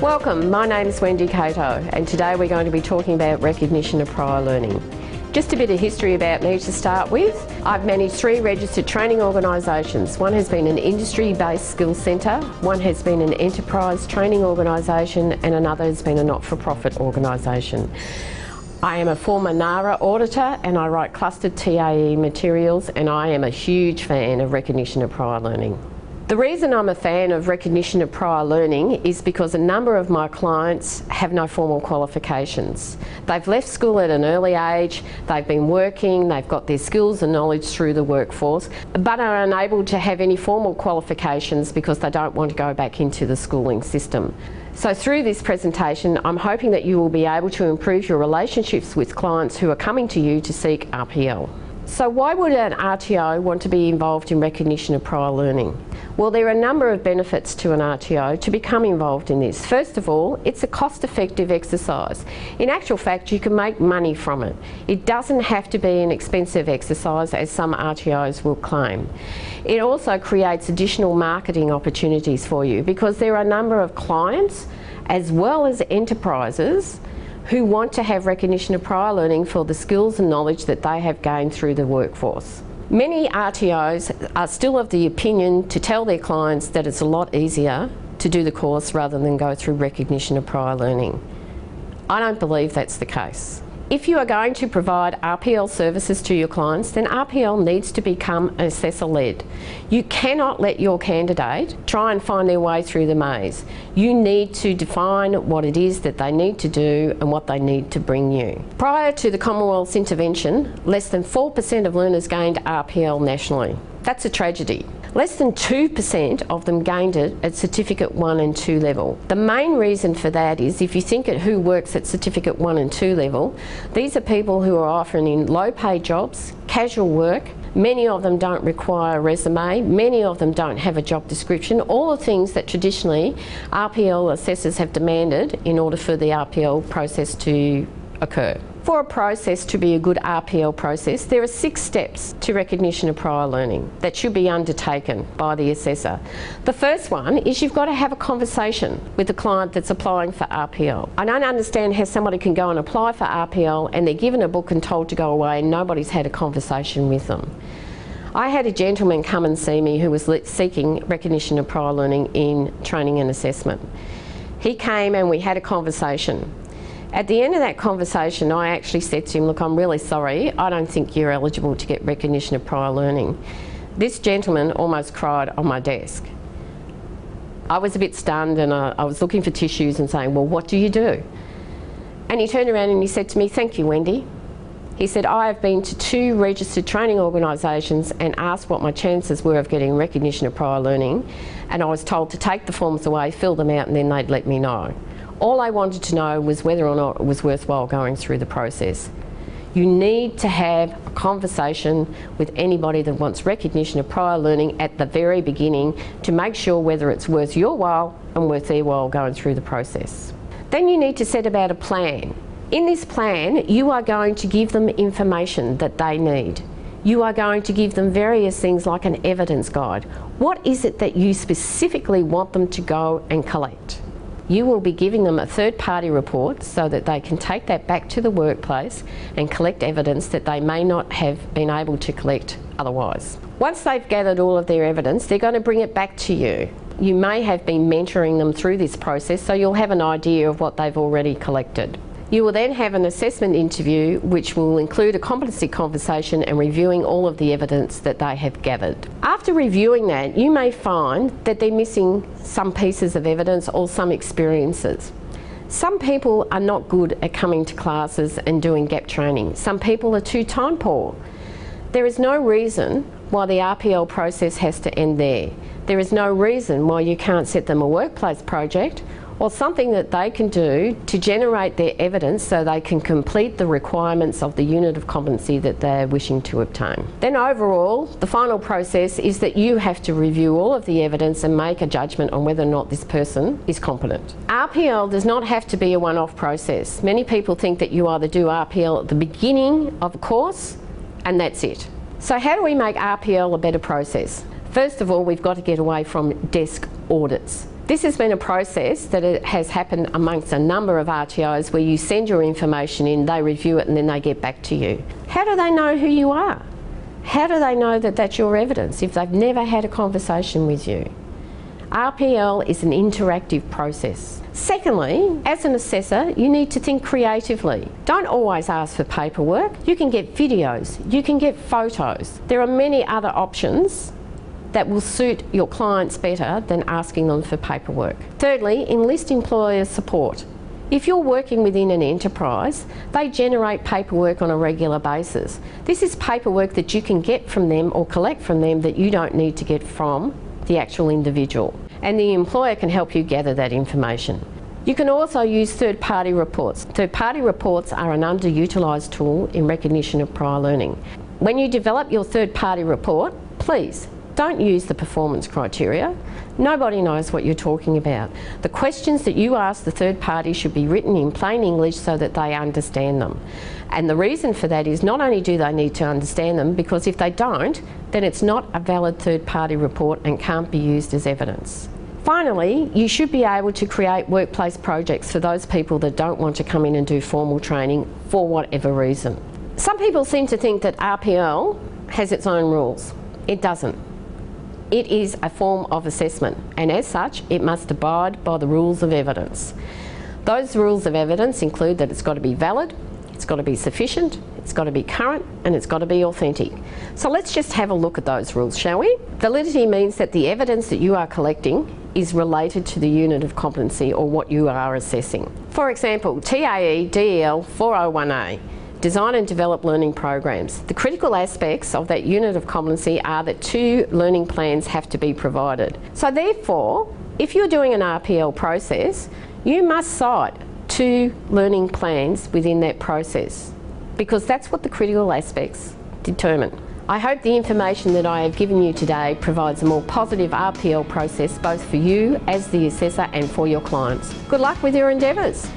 Welcome, my name is Wendy Cato and today we're going to be talking about recognition of prior learning. Just a bit of history about me to start with. I've managed 3 registered training organisations. One has been an industry-based skills centre, one has been an enterprise training organisation and another has been a not-for-profit organisation. I am a former NARA auditor and I write clustered TAE materials, and I am a huge fan of recognition of prior learning. The reason I'm a fan of recognition of prior learning is because a number of my clients have no formal qualifications. They've left school at an early age, they've been working, they've got their skills and knowledge through the workforce, but are unable to have any formal qualifications because they don't want to go back into the schooling system. So through this presentation, I'm hoping that you will be able to improve your relationships with clients who are coming to you to seek RPL. So why would an RTO want to be involved in recognition of prior learning? Well, there are a number of benefits to an RTO to become involved in this. First of all, it's a cost-effective exercise. In actual fact, you can make money from it. It doesn't have to be an expensive exercise, as some RTOs will claim. It also creates additional marketing opportunities for you because there are a number of clients as well as enterprises who want to have recognition of prior learning for the skills and knowledge that they have gained through the workforce. Many RTOs are still of the opinion to tell their clients that it's a lot easier to do the course rather than go through recognition of prior learning. I don't believe that's the case. If you are going to provide RPL services to your clients, then RPL needs to become assessor-led. You cannot let your candidate try and find their way through the maze. You need to define what it is that they need to do and what they need to bring you. Prior to the Commonwealth's intervention, less than 4% of learners gained RPL nationally. That's a tragedy. Less than 2% of them gained it at Certificate 1 and 2 level. The main reason for that is, if you think at who works at Certificate 1 and 2 level, these are people who are often in low-paid jobs, casual work. Many of them don't require a resume, many of them don't have a job description, all the things that traditionally RPL assessors have demanded in order for the RPL process to occur. For a process to be a good RPL process, there are 6 steps to recognition of prior learning that should be undertaken by the assessor. The first one is you've got to have a conversation with the client that's applying for RPL. I don't understand how somebody can go and apply for RPL and they're given a book and told to go away and nobody's had a conversation with them. I had a gentleman come and see me who was seeking recognition of prior learning in training and assessment. He came and we had a conversation. At the end of that conversation, I actually said to him, look, I'm really sorry, I don't think you're eligible to get recognition of prior learning. This gentleman almost cried on my desk. I was a bit stunned and I was looking for tissues and saying, well, what do you do? And he turned around and he said to me, thank you, Wendy. He said, I have been to 2 registered training organisations and asked what my chances were of getting recognition of prior learning, and I was told to take the forms away, fill them out, and then they'd let me know. All I wanted to know was whether or not it was worthwhile going through the process. You need to have a conversation with anybody that wants recognition of prior learning at the very beginning to make sure whether it's worth your while and worth their while going through the process. Then you need to set about a plan. In this plan, you are going to give them information that they need. You are going to give them various things like an evidence guide. What is it that you specifically want them to go and collect? You will be giving them a third-party report so that they can take that back to the workplace and collect evidence that they may not have been able to collect otherwise. Once they've gathered all of their evidence, they're going to bring it back to you. You may have been mentoring them through this process, so you'll have an idea of what they've already collected. You will then have an assessment interview which will include a competency conversation and reviewing all of the evidence that they have gathered. After reviewing that, you may find that they're missing some pieces of evidence or some experiences. Some people are not good at coming to classes and doing gap training. Some people are too time poor. There is no reason why the RPL process has to end there. There is no reason why you can't set them a workplace project or something that they can do to generate their evidence so they can complete the requirements of the unit of competency that they're wishing to obtain. Then overall, the final process is that you have to review all of the evidence and make a judgment on whether or not this person is competent. RPL does not have to be a one-off process. Many people think that you either do RPL at the beginning of a course and that's it. So how do we make RPL a better process? First of all, we've got to get away from desk audits. This has been a process that has happened amongst a number of RTOs where you send your information in, they review it and then they get back to you. How do they know who you are? How do they know that that's your evidence if they've never had a conversation with you? RPL is an interactive process. Secondly, as an assessor, you need to think creatively. Don't always ask for paperwork. You can get videos, you can get photos. There are many other options that will suit your clients better than asking them for paperwork. Thirdly, enlist employer support. If you're working within an enterprise, they generate paperwork on a regular basis. This is paperwork that you can get from them or collect from them that you don't need to get from the actual individual. And the employer can help you gather that information. You can also use third-party reports. Third-party reports are an underutilised tool in recognition of prior learning. When you develop your third-party report, please don't use the performance criteria. Nobody knows what you're talking about. The questions that you ask the third party should be written in plain English so that they understand them. And the reason for that is not only do they need to understand them, because if they don't, then it's not a valid third party report and can't be used as evidence. Finally, you should be able to create workplace projects for those people that don't want to come in and do formal training for whatever reason. Some people seem to think that RPL has its own rules. It doesn't. It is a form of assessment, and as such, it must abide by the rules of evidence. Those rules of evidence include that it's got to be valid, it's got to be sufficient, it's got to be current, and it's got to be authentic. So let's just have a look at those rules, shall we? Validity means that the evidence that you are collecting is related to the unit of competency or what you are assessing. For example, TAE DEL 401A. Design and develop learning programs. The critical aspects of that unit of competency are that 2 learning plans have to be provided. So therefore, if you're doing an RPL process, you must cite 2 learning plans within that process, because that's what the critical aspects determine. I hope the information that I have given you today provides a more positive RPL process both for you as the assessor and for your clients. Good luck with your endeavours.